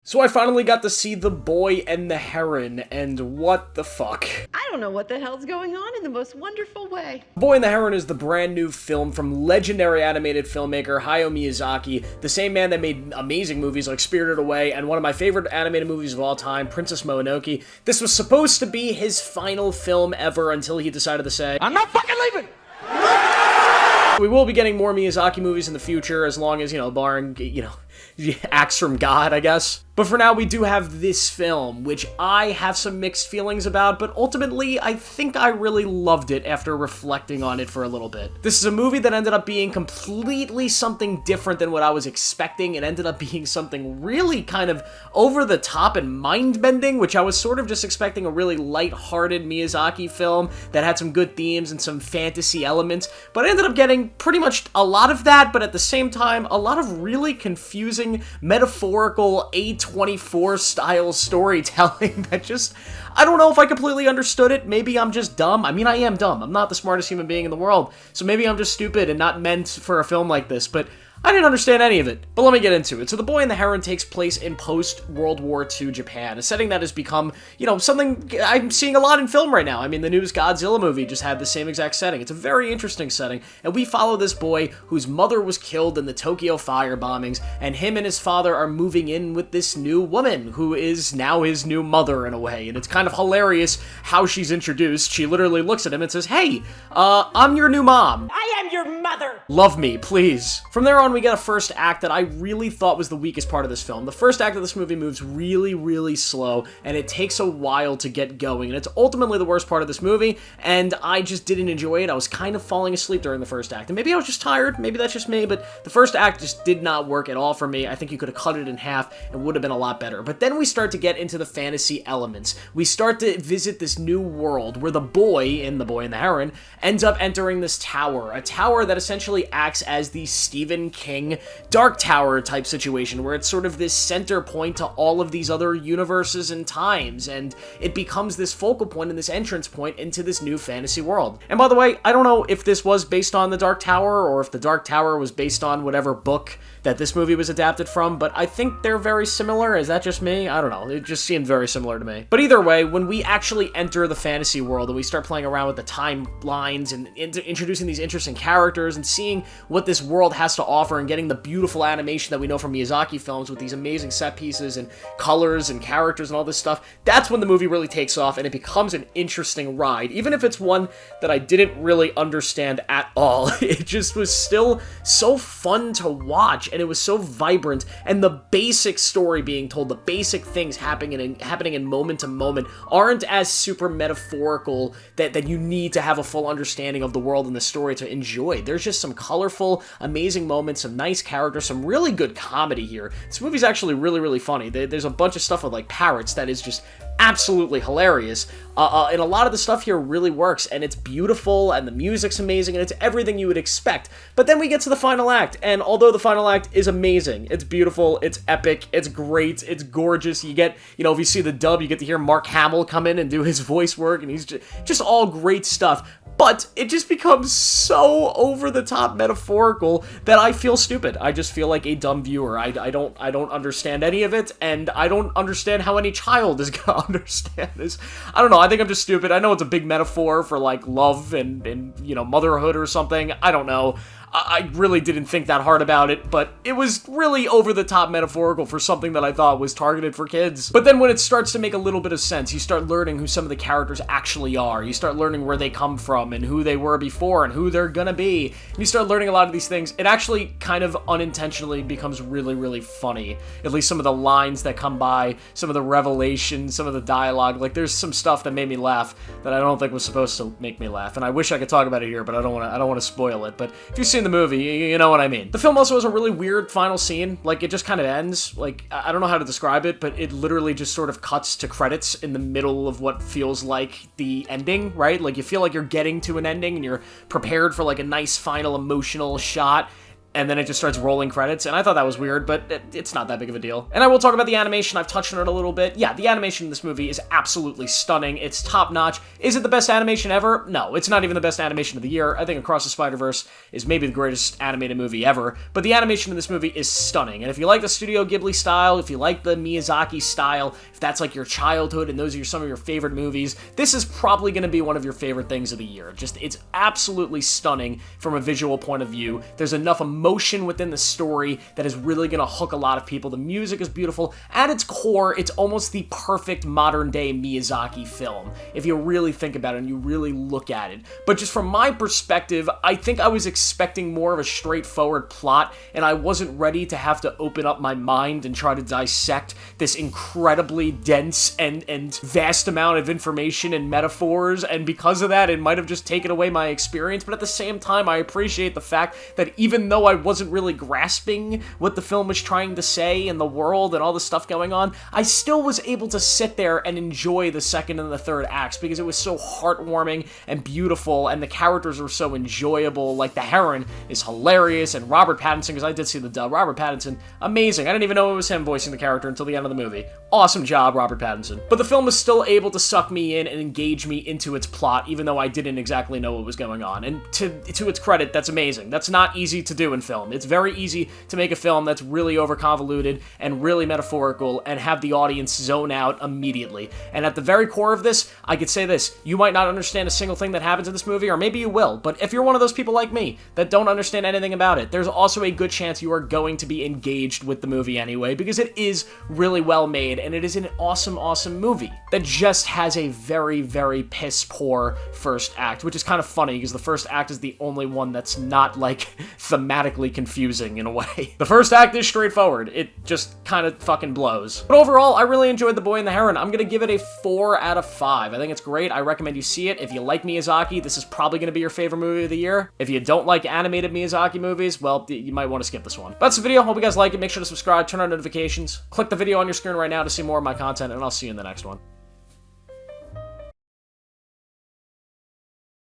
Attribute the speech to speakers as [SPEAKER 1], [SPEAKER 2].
[SPEAKER 1] So I finally got to see The Boy and the Heron, and what the fuck?
[SPEAKER 2] I don't know what the hell's going on in the most wonderful way.
[SPEAKER 1] The Boy and the Heron is the brand new film from legendary animated filmmaker Hayao Miyazaki, the same man that made amazing movies like Spirited Away and one of my favorite animated movies of all time, Princess Mononoke. This was supposed to be his final film ever until he decided to say,
[SPEAKER 3] I'm not fucking leaving!
[SPEAKER 1] We will be getting more Miyazaki movies in the future, as long as, barring, acts from God, I guess. But for now, we do have this film, which I have some mixed feelings about, but ultimately, I think I really loved it after reflecting on it for a little bit. This is a movie that ended up being completely something different than what I was expecting. It ended up being something really kind of over the top and mind-bending, which I was sort of just expecting a really light-hearted Miyazaki film that had some good themes and some fantasy elements, but I ended up getting pretty much a lot of that, but at the same time, a lot of really confusing, metaphorical, A24 style storytelling that just, I don't know if I completely understood it. Maybe I'm just dumb. I mean, I am dumb. I'm not the smartest human being in the world, so maybe I'm just stupid and not meant for a film like this, but I didn't understand any of it, but let me get into it. So The Boy and the Heron takes place in post-World War II Japan, a setting that has become, something I'm seeing a lot in film right now. I mean, the newest Godzilla movie just had the same exact setting. It's a very interesting setting, and we follow this boy whose mother was killed in the Tokyo fire bombings, and him and his father are moving in with this new woman, who is now his new mother in a way, and it's kind of hilarious how she's introduced. She literally looks at him and says, "Hey, I'm your new mom.
[SPEAKER 2] I am your mother!
[SPEAKER 1] Love me, please." From there on, we get a first act that I really thought was the weakest part of this film. The first act of this movie moves really, really slow, and it takes a while to get going, and it's ultimately the worst part of this movie, and I just didn't enjoy it. I was kind of falling asleep during the first act, and maybe I was just tired, maybe that's just me, but the first act just did not work at all for me. I think you could have cut it in half and would have been a lot better. But then we start to get into the fantasy elements. We start to visit this new world where the boy, in The Boy and the Heron, ends up entering this tower, a tower that essentially acts as the Stephen King Dark Tower type situation, where it's sort of this center point to all of these other universes and times, and it becomes this focal point and this entrance point into this new fantasy world. And by the way, I don't know if this was based on the Dark Tower, or if the Dark Tower was based on whatever book that this movie was adapted from, but I think they're very similar. Is that just me? I don't know. It just seemed very similar to me. But either way, when we actually enter the fantasy world and we start playing around with the timelines and introducing these interesting characters and seeing what this world has to offer and getting the beautiful animation that we know from Miyazaki films with these amazing set pieces and colors and characters and all this stuff, that's when the movie really takes off and it becomes an interesting ride. Even if it's one that I didn't really understand at all, it just was still so fun to watch, and it was so vibrant, and the basic story being told, the basic things happening in moment to moment aren't as super metaphorical that you need to have a full understanding of the world and the story to enjoy. There's just some colorful, amazing moments, some nice characters, some really good comedy here. This movie's actually really, really funny. There's a bunch of stuff with, like, parrots that is just absolutely hilarious, and a lot of the stuff here really works, and it's beautiful, and the music's amazing, and it's everything you would expect. But then we get to the final act, and although the final act is amazing, it's beautiful, it's epic, it's great, it's gorgeous, you get, if you see the dub, you get to hear Mark Hamill come in and do his voice work, and he's just all great stuff. But it just becomes so over-the-top metaphorical that I feel stupid. I just feel like a dumb viewer. I don't understand any of it, and I don't understand how any child is gonna understand this. I don't know, I think I'm just stupid. I know it's a big metaphor for, like, love and motherhood or something. I don't know. I really didn't think that hard about it, but it was really over-the-top metaphorical for something that I thought was targeted for kids. But then when it starts to make a little bit of sense, you start learning who some of the characters actually are. You start learning where they come from and who they were before and who they're gonna be. And you start learning a lot of these things. It actually kind of unintentionally becomes really, really funny. At least some of the lines that come by, some of the revelations, some of the dialogue. Like, there's some stuff that made me laugh that I don't think was supposed to make me laugh. And I wish I could talk about it here, but I don't want to spoil it. But if you've seen the movie, you know what I mean. The film also has a really weird final scene. Like, it just kind of ends. Like, I don't know how to describe it, but it literally just sort of cuts to credits in the middle of what feels like the ending, right? Like, you feel like you're getting to an ending and you're prepared for, like, a nice final emotional shot, and then it just starts rolling credits, and I thought that was weird, but it's not that big of a deal. And I will talk about the animation. I've touched on it a little bit. Yeah, the animation in this movie is absolutely stunning. It's top-notch. Is it the best animation ever? No, it's not even the best animation of the year. I think Across the Spider-Verse is maybe the greatest animated movie ever, but the animation in this movie is stunning. And if you like the Studio Ghibli style, if you like the Miyazaki style, if that's like your childhood and those are some of your favorite movies, this is probably going to be one of your favorite things of the year. Just, it's absolutely stunning from a visual point of view. There's enough emotion within the story that is really going to hook a lot of people. The music is beautiful. At its core, it's almost the perfect modern-day Miyazaki film, if you really think about it and you really look at it. But just from my perspective, I think I was expecting more of a straightforward plot, and I wasn't ready to have to open up my mind and try to dissect this incredibly dense and vast amount of information and metaphors, and because of that, it might have just taken away my experience. But at the same time, I appreciate the fact that even though I wasn't really grasping what the film was trying to say and the world and all the stuff going on, I still was able to sit there and enjoy the second and the third acts because it was so heartwarming and beautiful, and the characters were so enjoyable. Like, the Heron is hilarious, and Robert Pattinson, because I did see the dub, Robert Pattinson, amazing. I didn't even know it was him voicing the character until the end of the movie. Awesome job, Robert Pattinson. But the film was still able to suck me in and engage me into its plot, even though I didn't exactly know what was going on. And to its credit, that's amazing. That's not easy to do in film. It's very easy to make a film that's really overconvoluted and really metaphorical and have the audience zone out immediately. And at the very core of this, I could say this: you might not understand a single thing that happens in this movie, or maybe you will, but if you're one of those people like me that don't understand anything about it, there's also a good chance you are going to be engaged with the movie anyway, because it is really well made, and it is an awesome, awesome movie that just has a very, very piss-poor first act, which is kind of funny, because the first act is the only one that's not, like, thematically confusing in a way. The first act is straightforward. It just kind of fucking blows. But overall, I really enjoyed The Boy and the Heron. I'm gonna give it a 4 out of 5. I think it's great. I recommend you see it. If you like Miyazaki, this is probably gonna be your favorite movie of the year. If you don't like animated Miyazaki movies, well, you might want to skip this one. But that's the video. Hope you guys like it. Make sure to subscribe, turn on notifications, click the video on your screen right now to see more of my content, and I'll see you in the next one.